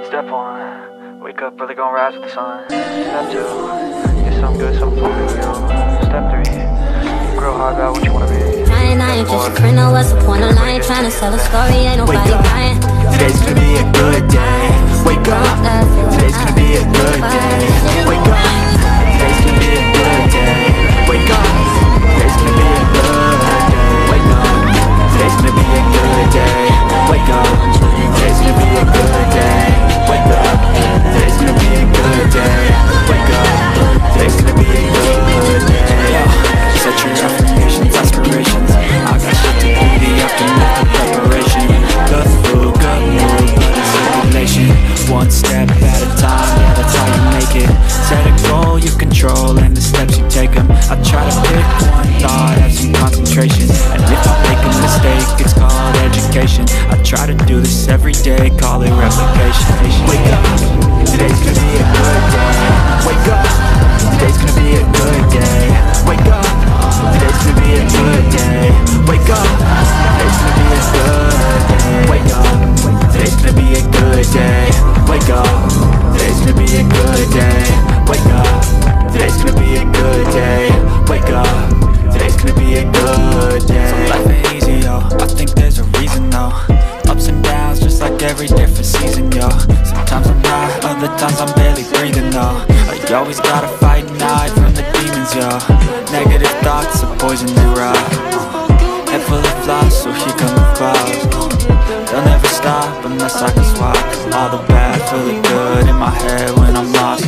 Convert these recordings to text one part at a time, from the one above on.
Step 1, wake up, really gonna rise with the sun. Step 2, get something good, something for you. Step 3, grow hard about what you wanna be. I ain't just a friend, now what's the point of lying? Trying to sell a story, ain't nobody buying. Today's gonna be a good day. Wake up. Today's gonna be a good day. Wake up. Today's gonna be a good day. Wake up. Today's gonna be a good day. Wake up. Today's gonna be a good day. Wake up. Today's gonna be a good day. Wake up. Today's gonna be a good day. Wake up. Today's gonna be a good day. Yo, set your affirmations, aspirations. I got shit to do, the aftermath of preparation. Good food, good mood, blood circulation. One step at a time, yeah, that's how you make it. Set a goal you control and the steps you take them. I try to pick one thought, have some concentration. And if I make a mistake, it's called education. I try to do this every day, call it replication. Wake up, today's gonna be a good day. Wake up, today's gonna be a good day. Wake up, today's gonna be a good day. Wake up, today's gonna be a good day. Wake up, today's gonna be a good day. Wake up, today's gonna be a good day. Wake up, today's gonna be a good day. Wake up, today's gonna be a good day. So life ain't easy, yo, I think there's a reason, though. Ups and downs, just like every different season, yo. Sometimes I'm high, other times I'm barely breathing, though. You always gotta fight and hide from the demons, yo. Negative thoughts are poison they rot. Head full of flies, so here come the clouds. They'll never stop unless I can swap all the bad, feeling good in my head when I'm lost.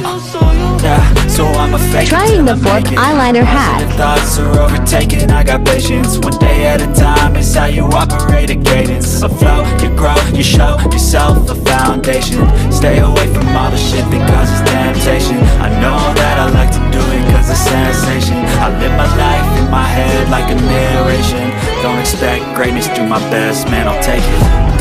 Yeah, so I'm a fake. Trying the fourth eyeliner hack. Thoughts are overtaken, I got patience. One day at a time is how you operate a cadence. A flow, you grow, you show yourself a foundation. Stay away from all the shit that causes temptation. I know that I like to do it cause it's sensation. I live my life in my head like a narration. Don't expect greatness, do my best, man, I'll take it.